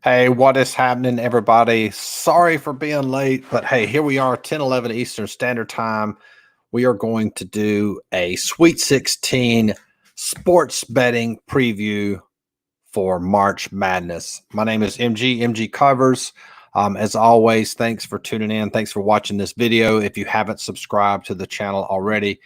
Hey, what is happening, everybody? Sorry for being late, but hey, here we are, 10:11 Eastern Standard Time. We are going to do a Sweet 16 sports betting preview for March Madness. My name is MG Covers. As always, thanks for tuning in. Thanks for watching this video. If you haven't subscribed to the channel already,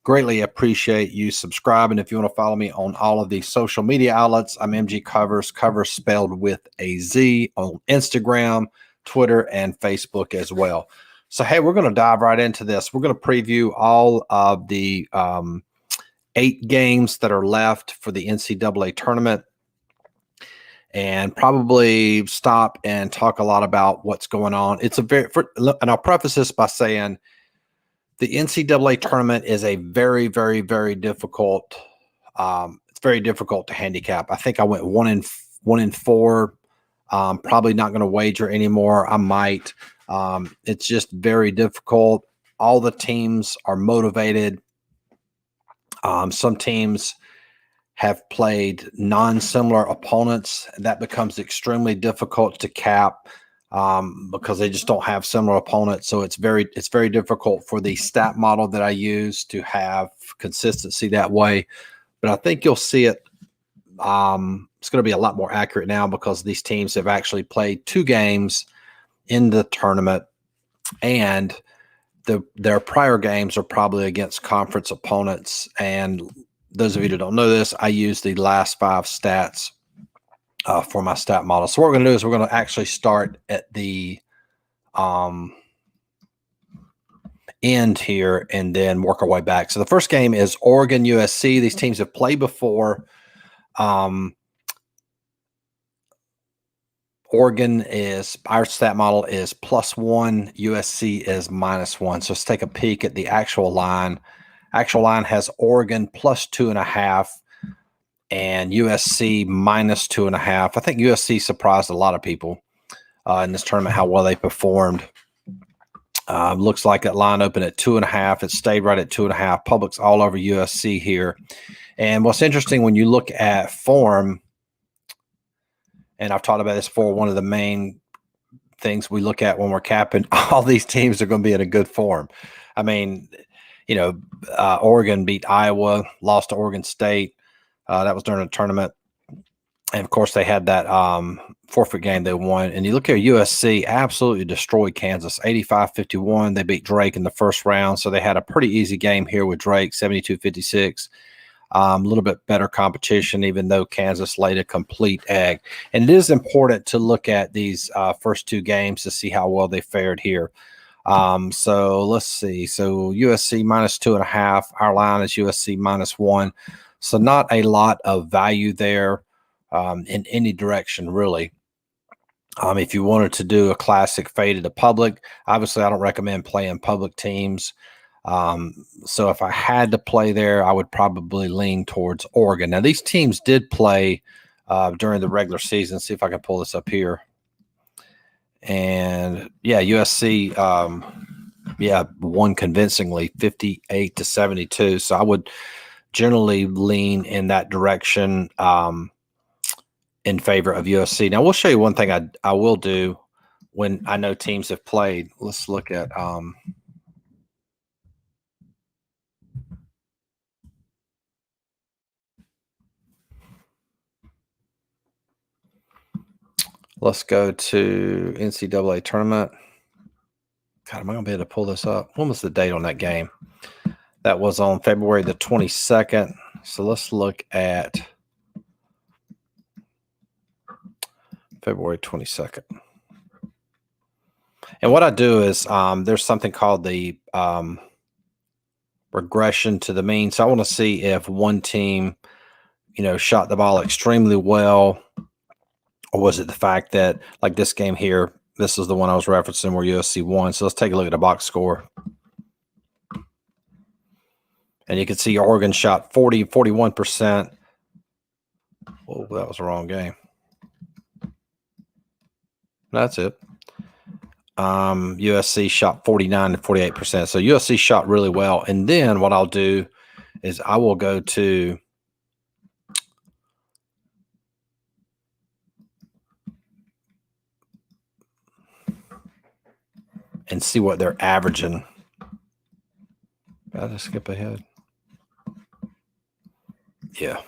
greatly appreciate you subscribing. If you want to follow me on all of these social media outlets, I'm MG Covers spelled with a Z, on Instagram, Twitter, and Facebook as well. So, hey, we're going to dive right into this. We're going to preview all of the 8 games that are left for the NCAA tournament, and probably stop and talk a lot about what's going on. And I'll preface this by saying the NCAA tournament is a very, very, very difficult. It's very difficult to handicap. I think I went 1-4. Probably not going to wager anymore. I might. It's just very difficult. All the teams are motivated. Some teams have played non-similar opponents. That becomes extremely difficult to cap because they just don't have similar opponents. So it's very difficult for the stat model that I use to have consistency that way. But I think you'll see it. It's going to be a lot more accurate now because these teams have actually played 2 games in the tournament, and their prior games are probably against conference opponents. And those of you that don't know this, I use the last 5 stats for my stat model. So what we're going to do is we're going to actually start at the end here and then work our way back. So the first game is Oregon USC. These teams have played before. Oregon is, our stat model is +1, USC is -1. So let's take a peek at the actual line. Actual line has Oregon +2.5 and USC -2.5. I think USC surprised a lot of people in this tournament, how well they performed. Looks like that line opened at 2.5. It stayed right at 2.5. Public's all over USC here. And what's interesting when you look at form, and I've talked about this before, one of the main things we look at when we're capping, all these teams are going to be in a good form. I mean, you know, Oregon beat Iowa, lost to Oregon State. That was during the tournament. And, of course, they had that forfeit game they won. And you look at USC, absolutely destroyed Kansas, 85-51. They beat Drake in the first round. So they had a pretty easy game here with Drake, 72-56. A little bit better competition, even though Kansas laid a complete egg. And it is important to look at these first 2 games to see how well they fared here. So let's see. So USC -2.5. Our line is USC -1. So not a lot of value there in any direction, really. If you wanted to do a classic fade to the public, obviously I don't recommend playing public teams. So if I had to play there, I would probably lean towards Oregon. Now, these teams did play during the regular season. See if I can pull this up here. And yeah, USC, won convincingly, 58-72. So I would generally lean in that direction in favor of USC. Now, we'll show you one thing I will do when I know teams have played. Let's look at let's go to NCAA tournament. God, am I going to be able to pull this up? When was the date on that game? That was on February the 22nd. So let's look at February 22nd. And what I do is there's something called the regression to the mean. So I want to see if one team, shot the ball extremely well, or was it the fact that, like this game here, this is the one I was referencing where USC won. So let's take a look at the box score. And you can see Oregon shot 41%. Oh, that was the wrong game. That's it. USC shot 49-48%. So USC shot really well. And then what I'll do is I will go to and see what they're averaging. Did I just skip ahead? Yeah.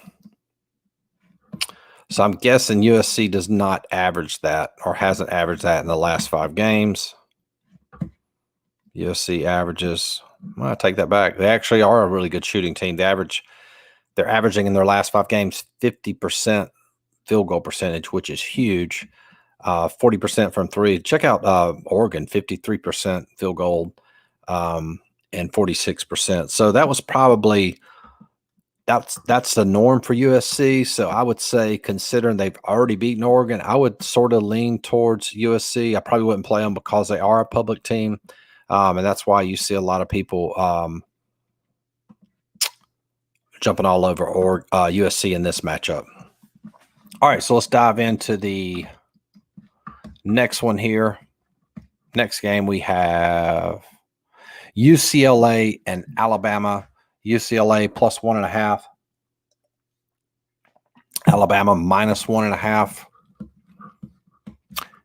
So I'm guessing USC does not average that or hasn't averaged that in the last 5 games. USC averages, well, I take that back. They actually are a really good shooting team. They're averaging in their last 5 games 50% field goal percentage, which is huge. 40% from 3. Check out Oregon, 53% field goal and 46%. So that was probably that's the norm for USC. So I would say, considering they've already beaten Oregon, I would sort of lean towards USC. I probably wouldn't play them because they are a public team. And that's why you see a lot of people jumping all over USC in this matchup. All right, so let's dive into the next one here. Next game, we have UCLA and Alabama. UCLA plus 1.5. Alabama minus 1.5.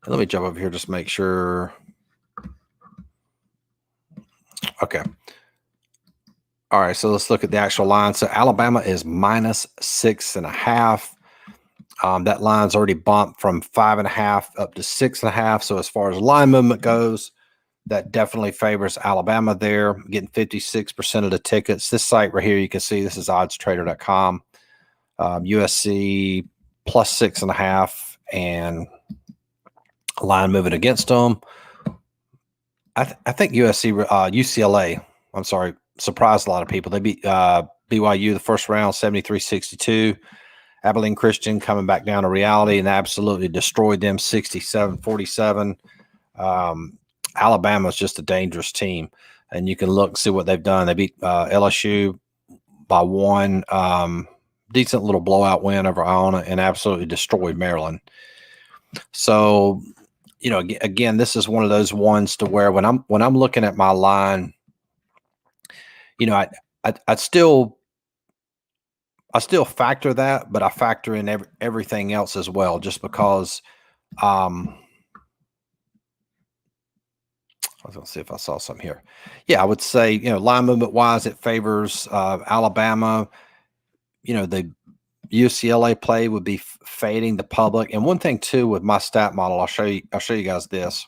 Let me jump over here just to make sure. Okay. All right, so let's look at the actual line. So Alabama is minus 6.5. That line's already bumped from 5.5 up to 6.5. So as far as line movement goes, that definitely favors Alabama there, getting 56% of the tickets. This site right here, you can see this is oddstrader.com. USC plus 6.5 and line moving against them. I think UCLA, I'm sorry, surprised a lot of people. They beat BYU the first round, 73-62. Abilene Christian coming back down to reality and absolutely destroyed them, 67-47. Alabama's just a dangerous team, and you can look and see what they've done. They beat LSU by 1, decent little blowout win over Iona, and absolutely destroyed Maryland. So, again, this is one of those ones to where when I'm looking at my line, I still factor that, but I factor in everything else as well, just because. I was going to see if I saw something here. Yeah, I would say, line movement wise, it favors Alabama. The UCLA play would be fading the public. And one thing too with my stat model, I'll show you guys this.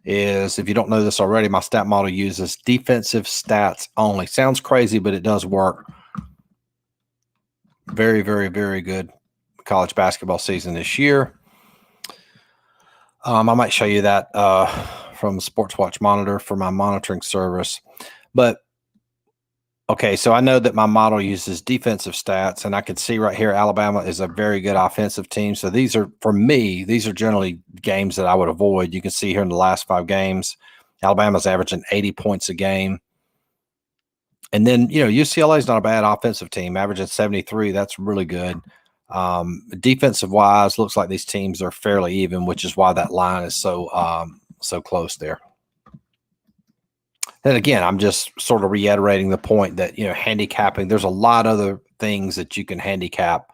Is if you don't know this already, my stat model uses defensive stats only. Sounds crazy, but it does work. Very, very, very good college basketball season this year. I might show you that from the Sports Watch Monitor for my monitoring service. But, okay, so I know that my model uses defensive stats, and I can see right here Alabama is a very good offensive team. So these are, for me, these are generally games that I would avoid. You can see here in the last 5 games, Alabama's averaging 80 points a game. And then, UCLA is not a bad offensive team, averaging 73. That's really good. Defensive wise, looks like these teams are fairly even, which is why that line is so close there. Then again, I'm just sort of reiterating the point that, handicapping, there's a lot of other things that you can handicap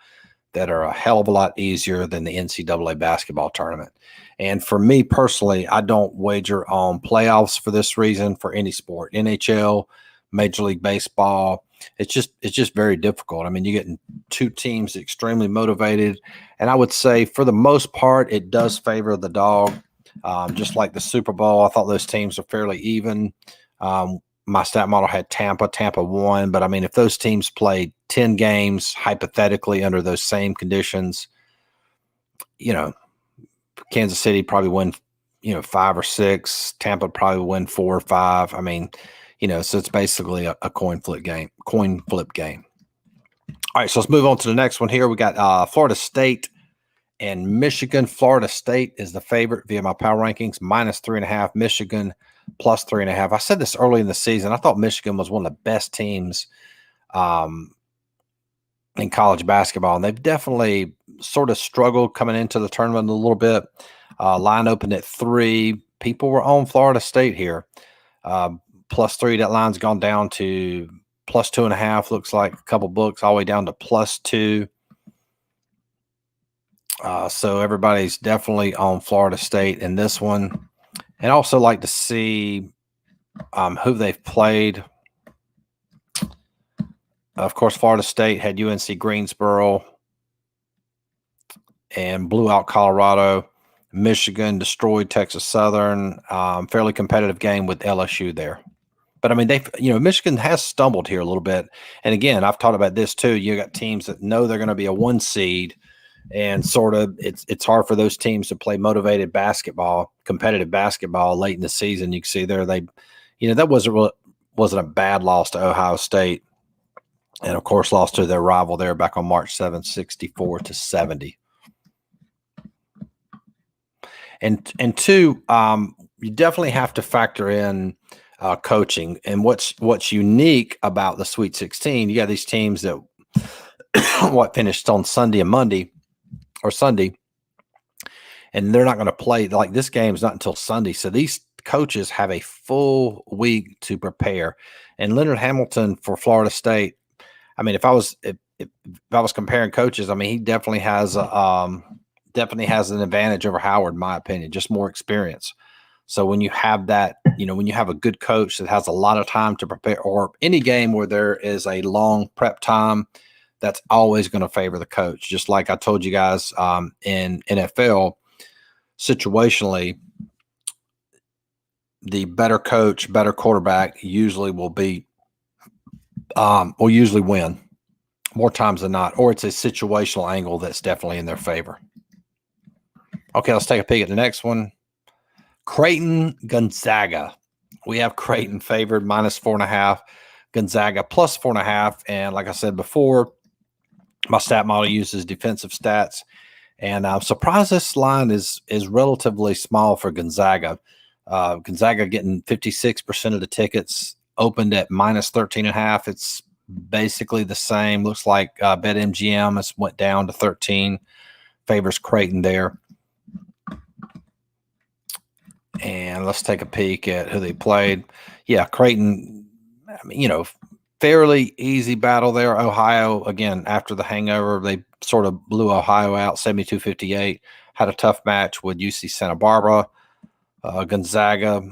that are a hell of a lot easier than the NCAA basketball tournament. And for me personally, I don't wager on playoffs for this reason for any sport, NHL, Major League Baseball. It's just very difficult. I mean, you're getting 2 teams extremely motivated. And I would say for the most part, it does favor the dog. Just like the Super Bowl, I thought those teams are fairly even. My stat model had Tampa won. But I mean, if those teams played 10 games, hypothetically, under those same conditions, Kansas City probably win, 5 or 6. Tampa probably win 4 or 5. I mean, so it's basically a coin flip game. All right, so let's move on to the next one here. We got Florida State and Michigan. Florida State is the favorite via my power rankings, minus 3.5. Michigan plus 3.5. I said this early in the season. I thought Michigan was one of the best teams in college basketball, and they've definitely sort of struggled coming into the tournament a little bit. Line opened at 3. People were on Florida State here. Plus 3, that line's gone down to plus 2.5. Looks like a couple books all the way down to plus 2. So everybody's definitely on Florida State in this one. And also like to see who they've played. Of course, Florida State had UNC Greensboro and blew out Colorado. Michigan destroyed Texas Southern. Fairly competitive game with LSU there. But I mean, Michigan has stumbled here a little bit. And again, I've talked about this too. You got teams that know they're going to be a 1 seed, and sort of it's hard for those teams to play motivated basketball, competitive basketball late in the season. You can see there that wasn't a bad loss to Ohio State, and of course lost to their rival there back on March 7th, 64-70. And two, you definitely have to factor in coaching. And what's unique about the Sweet 16, you got these teams that finished on Sunday, and they're not going to play. Like, this game's not until Sunday, so these coaches have a full week to prepare. And Leonard Hamilton for Florida State, I mean, if I was comparing coaches, I mean, he definitely has an advantage over Howard, in my opinion, just more experience. So when you have that, when you have a good coach that has a lot of time to prepare, or any game where there is a long prep time, that's always going to favor the coach. Just like I told you guys in NFL, situationally, the better coach, better quarterback usually will usually win more times than not, or it's a situational angle that's definitely in their favor. Okay, let's take a peek at the next one. Creighton, Gonzaga. We have Creighton favored -4.5, Gonzaga +4.5. And like I said before, my stat model uses defensive stats. And I'm surprised this line is relatively small for Gonzaga. Gonzaga getting 56% of the tickets, opened at -13.5. It's basically the same. Looks like BetMGM has went down to 13, favors Creighton there. And let's take a peek at who they played. Yeah, Creighton, I mean, fairly easy battle there. Ohio, again, after the hangover, they sort of blew Ohio out 72-58. Had a tough match with UC Santa Barbara. Gonzaga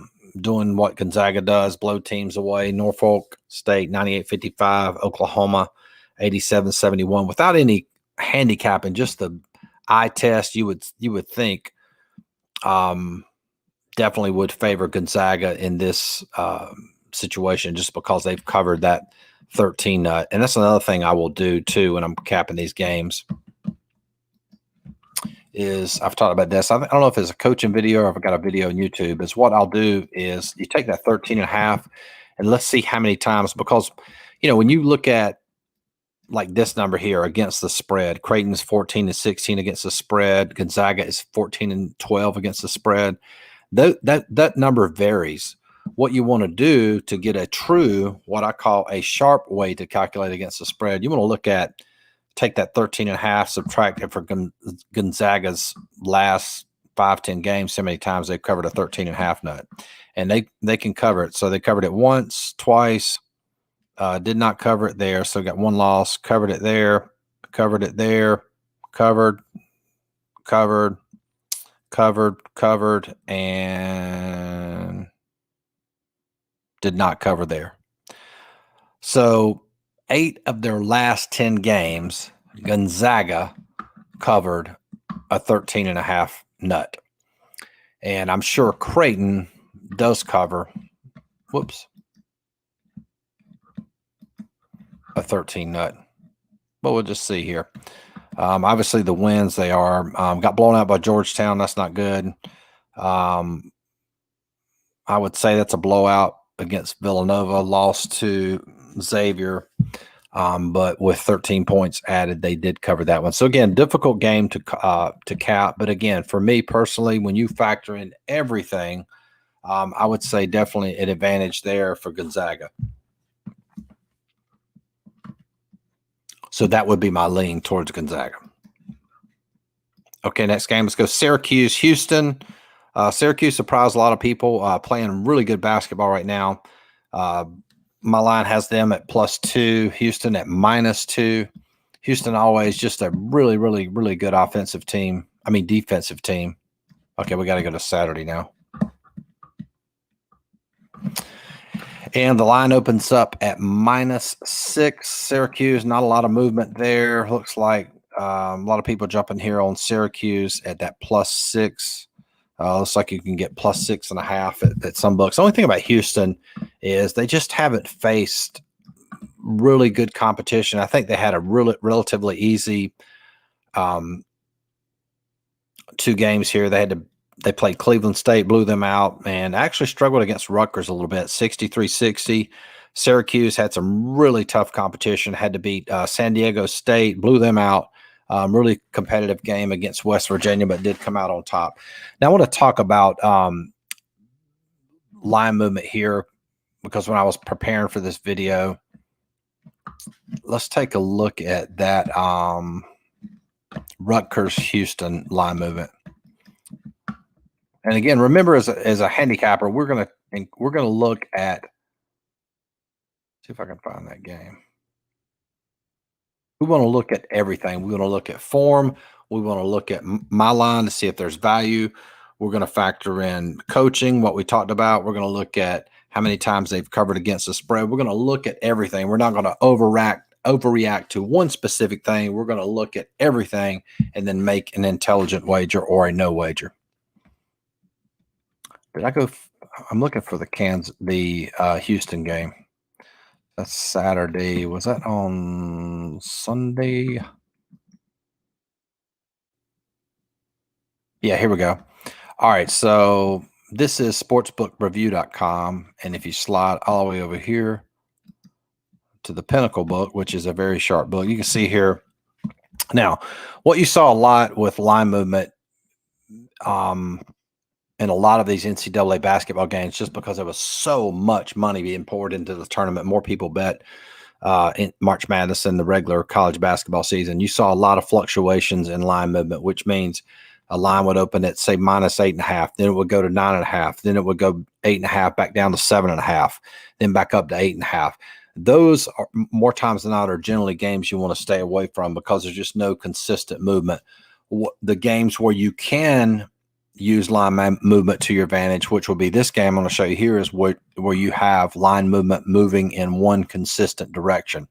doing what Gonzaga does, blow teams away. Norfolk State 98-55. Oklahoma 87-71. Without any handicapping, just the eye test, you would think definitely would favor Gonzaga in this situation, just because they've covered that 13 nut. And that's another thing I will do too when I'm capping these games, is I've talked about this. I don't know if it's a coaching video or if I got a video on YouTube. Is what I'll do is you take that 13.5 and let's see how many times, because when you look at like this number here against the spread, Creighton's 14-16 against the spread. Gonzaga is 14-12 against the spread. That number varies. What you want to do to get a true, what I call a sharp way to calculate against the spread, you want to take that 13.5, subtract it for Gonzaga's last 5-10 games, so many times they've covered a 13.5 nut. And they can cover it. So they covered it once, twice, did not cover it there. So got one loss, covered it there, covered, and did not cover there. So 8 of their last 10 games, Gonzaga covered a 13.5 nut. And I'm sure Creighton does cover, a 13 nut. But we'll just see here. Obviously, the wins, they are got blown out by Georgetown. That's not good. I would say that's a blowout against Villanova. Lost to Xavier, but with 13 points added, they did cover that one. So again, difficult game to cap. But again, for me personally, when you factor in everything, I would say definitely an advantage there for Gonzaga. So that would be my lean towards Gonzaga. Okay, next game, let's go Syracuse, Houston. Syracuse surprised a lot of people, playing really good basketball right now. My line has them at +2, Houston at -2. Houston always just a really, really, really good defensive team. Okay, we got to go to Saturday now. And the line opens up at -6. Syracuse, not a lot of movement there. Looks like a lot of people jumping here on Syracuse at that +6. Looks like you can get +6.5 at some books. The only thing about Houston is they just haven't faced really good competition. I think they had a relatively easy 2 games here. They played Cleveland State, blew them out, and actually struggled against Rutgers a little bit, 63-60. Syracuse had some really tough competition, had to beat San Diego State, blew them out. Really competitive game against West Virginia, but did come out on top. Now, I want to talk about line movement here because when I was preparing for this video, let's take a look at that Rutgers-Houston line movement. And again, remember, as a handicapper, we're gonna look at. See if I can find that game. We want to look at everything. We want to look at form. We want to look at my line to see if there's value. We're going to factor in coaching, what we talked about. We're going to look at how many times they've covered against the spread. We're going to look at everything. We're not going to overreact to one specific thing. We're going to look at everything and then make an intelligent wager or a no wager. Did I go? I'm looking for the Houston game. That's Saturday. Was that on Sunday? Yeah, here we go. All right, so this is sportsbookreview.com, and if you slide all the way over here to the Pinnacle book, which is a very sharp book, you can see here. Now, what you saw a lot with line movement in a lot of these NCAA basketball games, just because there was so much money being poured into the tournament, more people bet in March Madness than the regular college basketball season. You saw a lot of fluctuations in line movement, which means a line would open at, say, -8.5, then it would go to 9.5, then it would go 8.5, back down to 7.5, then back up to 8.5. Those are, more times than not, are generally games you want to stay away from because there's just no consistent movement. The games where you can use line movement to your advantage, which will be this game I'm going to show you here, is where you have line movement moving in one consistent direction.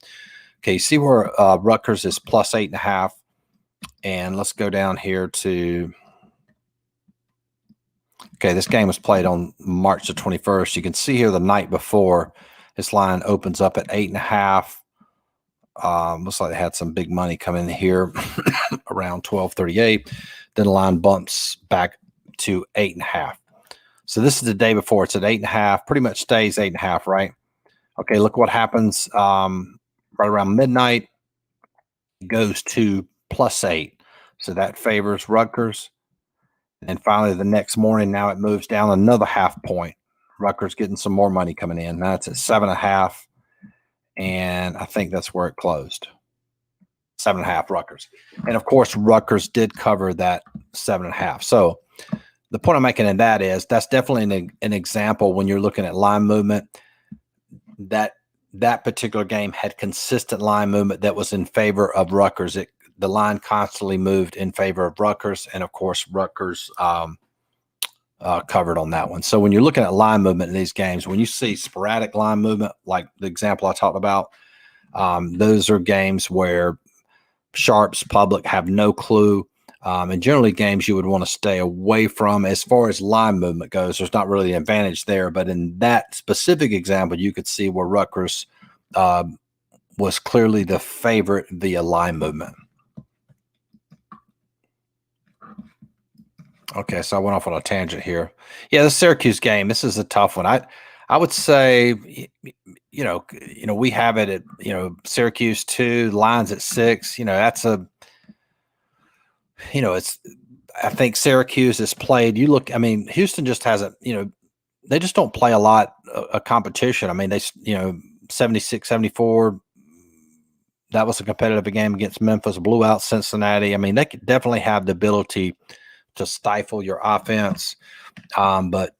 Okay, you see where Rutgers is +8.5, and let's go down here to. Okay, this game was played on March the 21st. You can see here the night before, this line opens up at 8.5. Looks like they had some big money come in here around 12:38. Then the line bumps back to 8.5. So this is the day before. It's at 8.5. Pretty much stays 8.5, right? Okay, look what happens right around midnight. It goes to +8. So that favors Rutgers. And then finally the next morning, now it moves down another half point. Rutgers getting some more money coming in. Now it's at 7.5. And I think that's where it closed. 7.5 Rutgers. And of course, Rutgers did cover that 7.5. So the point I'm making in that is that's definitely an example when you're looking at line movement, that particular game had consistent line movement that was in favor of Rutgers. The line constantly moved in favor of Rutgers, and of course, Rutgers covered on that one. So when you're looking at line movement in these games, when you see sporadic line movement, like the example I talked about, those are games where sharps, public have no clue. And generally games you would want to stay away from as far as line movement goes. There's not really an advantage there. But in that specific example, you could see where Rutgers was clearly the favorite via line movement. Okay, so I went off on a tangent here. Yeah, the Syracuse game, this is a tough one. I would say, we have it at, Syracuse 2, lines at 6. That's I think Syracuse has played. Houston just hasn't, they just don't play a lot of competition. I mean, 76-74, that was a competitive game against Memphis, blew out Cincinnati. I mean, they could definitely have the ability to stifle your offense. But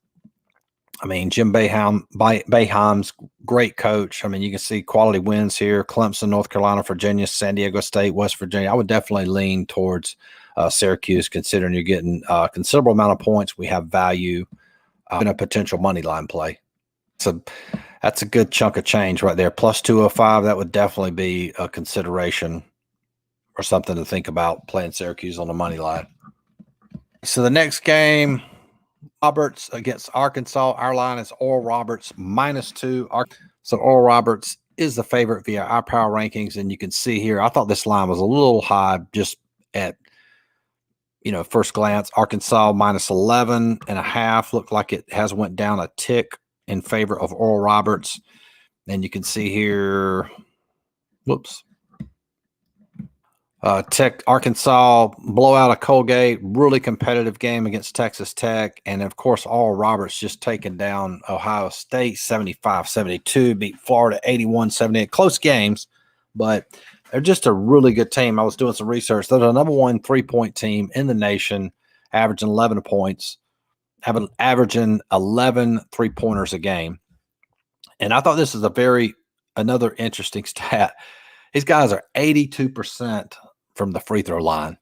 Jim Boeheim's great coach. You can see quality wins here: Clemson, North Carolina, Virginia, San Diego State, West Virginia. I would definitely lean towards Syracuse, considering you're getting a considerable amount of points. We have value in a potential money line play. So That's a good chunk of change right there. Plus 205, that would definitely be a consideration or something to think about playing Syracuse on the money line. So the next game, Roberts against Arkansas. Our line is Oral Roberts -2. So Oral Roberts is the favorite via our power rankings. And you can see here, I thought this line was a little high just at, first glance. Arkansas -11.5. Looked like it has went down a tick in favor of Oral Roberts. And you can see here, whoops. Arkansas blowout of Colgate, really competitive game against Texas Tech. And of course, Oral Roberts just taking down Ohio State 75-72, beat Florida 81-78. Close games, but they're just a really good team. I was doing some research. They're the number 1 3-point team in the nation, averaging 11 points, averaging 11 3-pointers a game. And I thought this is another interesting stat. These guys are 82% from the free throw line.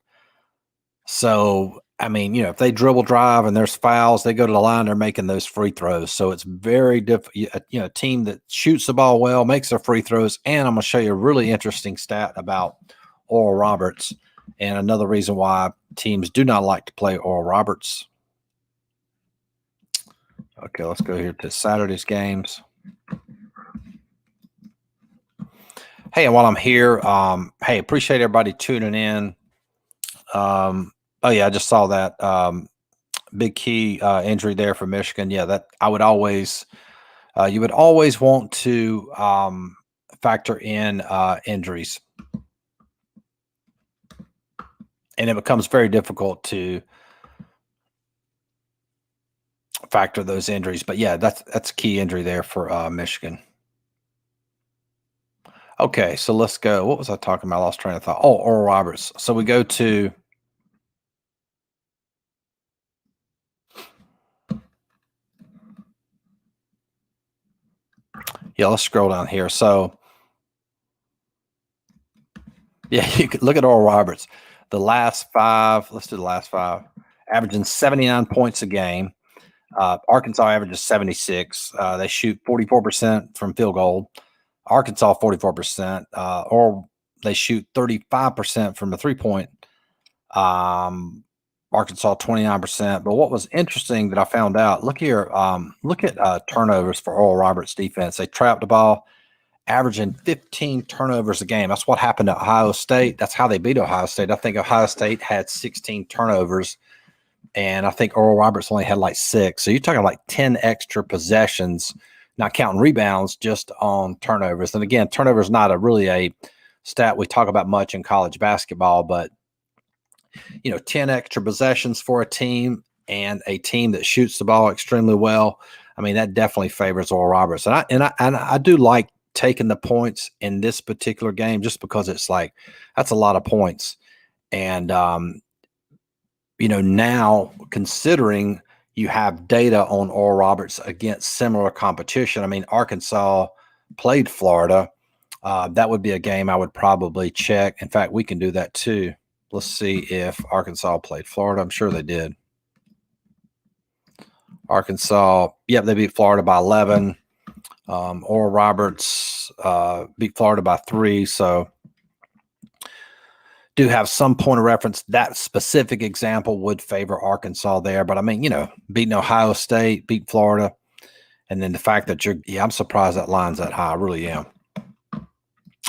So, I mean, if they dribble drive and there's fouls, they go to the line, they're making those free throws. So it's very difficult. A team that shoots the ball well, makes their free throws. And I'm going to show you a really interesting stat about Oral Roberts and another reason why teams do not like to play Oral Roberts. Okay, let's go here to Saturday's games. Hey, and while I'm here, hey, appreciate everybody tuning in. Oh yeah, I just saw that big key injury there for Michigan. Yeah, that I would always, you would always want to factor in injuries, and it becomes very difficult to factor those injuries. But yeah, that's a key injury there for Michigan. Okay, so let's go. What was I talking about? I lost train of thought. Oh, Oral Roberts. So we go to let's scroll down here. So yeah, you could look at Oral Roberts. The last 5, let's do the last 5, averaging 79 points a game. Arkansas averages 76. They shoot 44% from field goal. Arkansas 44%, or they shoot 35% from the 3-point. Arkansas 29%. But what was interesting that I found out, look here, look at turnovers for Oral Roberts defense. They trapped the ball, averaging 15 turnovers a game. That's what happened to Ohio State. That's how they beat Ohio State. I think Ohio State had 16 turnovers, and I think Oral Roberts only had like 6. So you're talking like 10 extra possessions, not counting rebounds, just on turnovers. And again, turnovers not really a stat we talk about much in college basketball, but 10 extra possessions for a team and a team that shoots the ball extremely well. I mean, that definitely favors Oral Roberts. And I do like taking the points in this particular game just because it's like that's a lot of points. And now considering you have data on Oral Roberts against similar competition. I mean, Arkansas played Florida. That would be a game I would probably check. In fact, we can do that too. Let's see if Arkansas played Florida. I'm sure they did. Arkansas, yep, they beat Florida by 11. Oral Roberts beat Florida by 3. So do have some point of reference. That specific example would favor Arkansas there. But I mean, beating Ohio State, beat Florida. And then the fact that I'm surprised that line's that high. I really am.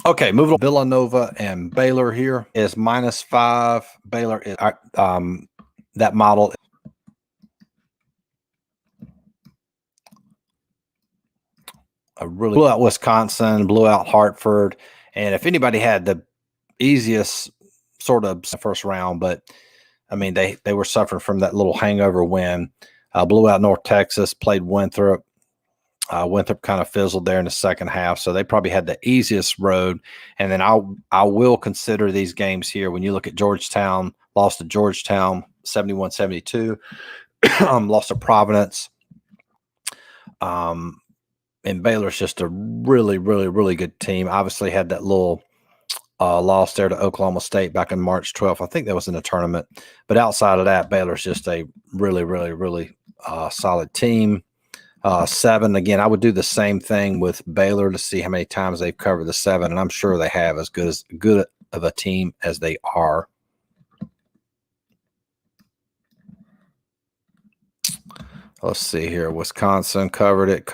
Okay, moving on. Villanova and Baylor here is -5. Baylor is that model. Really blew out Wisconsin, blew out Hartford. And if anybody had the easiest sort of first round, but I mean, they were suffering from that little hangover win. Blew out North Texas, played Winthrop. Winthrop kind of fizzled there in the second half, so they probably had the easiest road. And then I will consider these games here. When you look at Georgetown, lost to Georgetown 71-72, lost to Providence. And Baylor's just a really, really, really good team. Obviously had that little loss there to Oklahoma State back in March 12th. I think that was in the tournament. But outside of that, Baylor's just a really, really, really solid team. 7. Again, I would do the same thing with Baylor to see how many times they've covered the 7, and I'm sure they have, as good of a team as they are. Let's see here. Wisconsin covered it,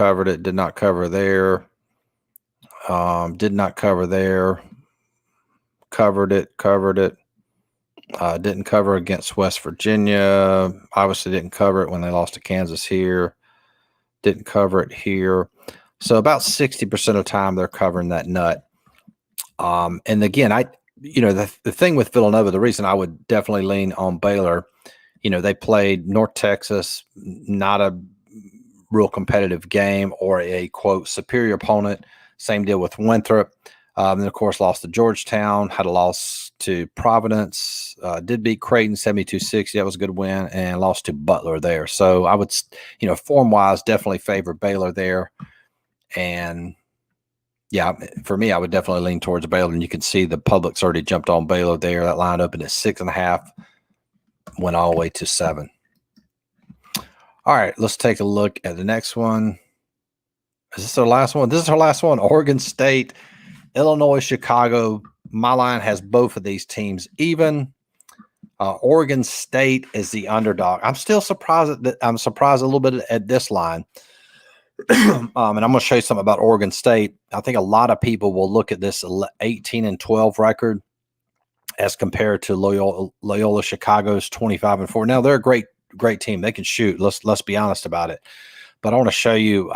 did not cover there. Did not cover there. Covered it. Didn't cover against West Virginia. Obviously didn't cover it when they lost to Kansas here. Didn't cover it here. So about 60% of the time they're covering that nut. And again, the thing with Villanova, the reason I would definitely lean on Baylor, they played North Texas, not a real competitive game or a, quote, superior opponent. Same deal with Winthrop. Then, of course, lost to Georgetown, had a loss to Providence, did beat Creighton 72-60. That was a good win, and lost to Butler there. So I would, form-wise, definitely favor Baylor there. And, yeah, for me, I would definitely lean towards Baylor. And you can see the public's already jumped on Baylor there. That line opened at 6.5, went all the way to 7. All right, let's take a look at the next one. Is this our last one? This is our last one. Oregon State, Illinois, Chicago. My line has both of these teams even. Oregon State is the underdog. I'm still surprised I'm surprised a little bit at this line. And I'm going to show you something about Oregon State. I think a lot of people will look at this 18-12 record as compared to Loyola Chicago's 25-4. Now they're a great team. They can shoot. Let's be honest about it. But I want to show you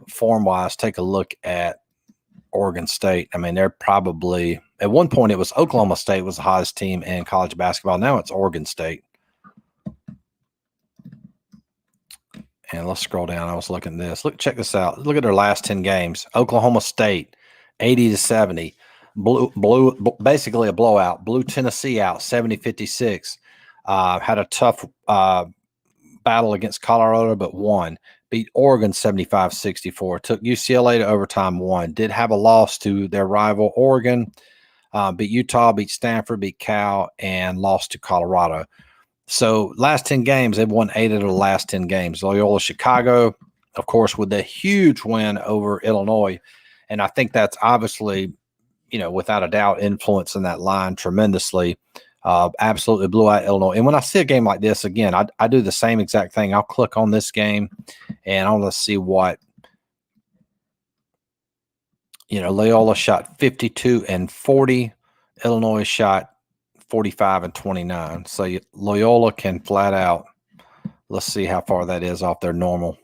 form-wise. Take a look at Oregon State. I mean, they're probably at one point it was Oklahoma State was the hottest team in college basketball. Now it's Oregon State. And let's scroll down. I was looking at this. Check this out. Look at their last 10 games. Oklahoma State, 80-70. Basically a blowout. Blew Tennessee out, 70-56. Had a tough battle against Colorado, but won. Beat Oregon 75-64. Took UCLA to overtime, won. Did have a loss to their rival Oregon. Beat Utah, beat Stanford, beat Cal, and lost to Colorado. So last 10 games, they've won 8 of the last 10 games. Loyola Chicago, of course, with a huge win over Illinois. And I think that's obviously, without a doubt, influencing that line tremendously. Absolutely blew out Illinois. And when I see a game like this, again, I do the same exact thing. I'll click on this game, and I want to see what, Loyola shot 52-40. Illinois shot 45-29. So Loyola can flat out. Let's see how far that is off their normal.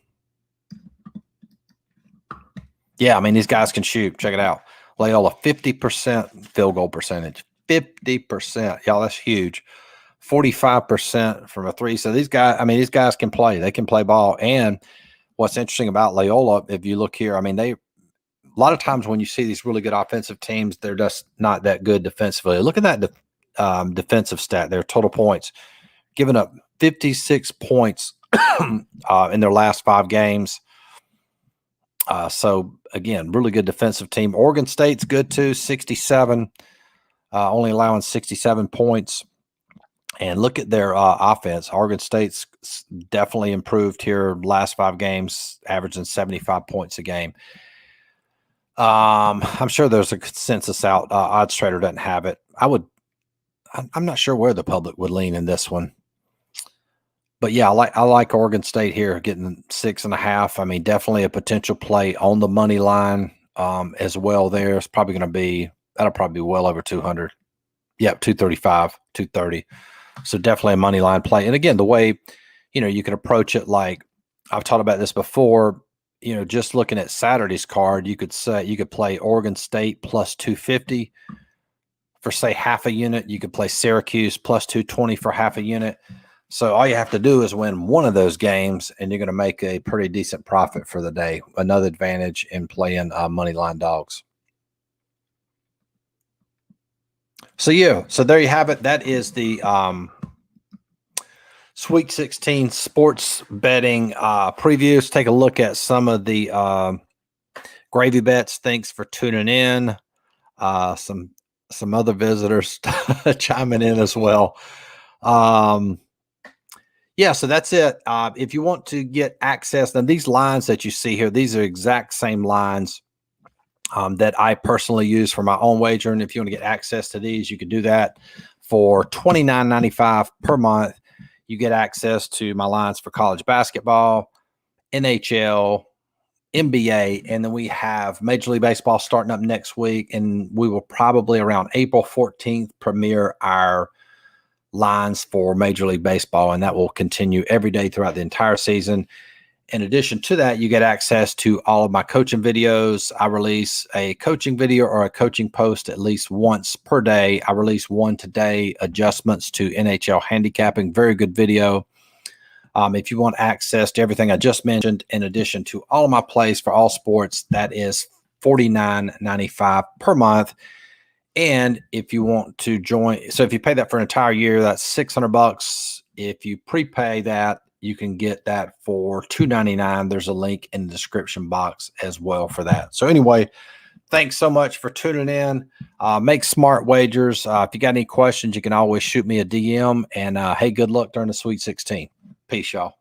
Yeah, I mean, these guys can shoot. Check it out. Loyola, 50% field goal percentage. 50%. Y'all, that's huge. 45% from a three. So these guys can play. They can play ball. And what's interesting about Loyola, if you look here, I mean, a lot of times when you see these really good offensive teams, they're just not that good defensively. Look at that defensive stat there, total points. Giving up 56 points in their last 5 games. So, again, really good defensive team. Oregon State's good too, 67, only allowing 67 points. And look at their offense. Oregon State's definitely improved here last 5 games, averaging 75 points a game. I'm sure there's a consensus out. Odds Trader doesn't have it. I'm not sure where the public would lean in this one. But yeah, I like Oregon State here getting 6.5. I mean, definitely a potential play on the money line as well. There, it's probably going to be well over 200. Yep, 235, 230. So definitely a money line play. And again, the way you can approach it, like I've talked about this before. Just looking at Saturday's card, you could play Oregon State plus 250 for say half a unit. You could play Syracuse plus 220 for half a unit. So all you have to do is win one of those games, and you're going to make a pretty decent profit for the day. Another advantage in playing money line dogs. So there you have it. That is the Sweet 16 sports betting previews. Let's take a look at some of the gravy bets. Thanks for tuning in. Some other visitors chiming in as well. Yeah, so that's it. If you want to get access, now these lines that you see here, these are exact same lines that I personally use for my own wagering. If you want to get access to these, you can do that for $29.95 per month. You get access to my lines for college basketball, NHL, NBA, and then we have Major League Baseball starting up next week, and we will probably around April 14th premiere our lines for Major League Baseball, and that will continue every day throughout the entire season. In addition to that, you get access to all of my coaching videos. I release a coaching video or a coaching post at least once per day. I release one today, adjustments to NHL handicapping. Very good video. If you want access to everything I just mentioned, in addition to all of my plays for all sports, that is $49.95 per month. And if you want to join, so if you pay that for an entire year, that's $600. If you prepay that, you can get that for $299. There's a link in the description box as well for that. So anyway, thanks so much for tuning in. Make smart wagers. If you got any questions, you can always shoot me a DM. And hey, good luck during the Sweet 16. Peace, y'all.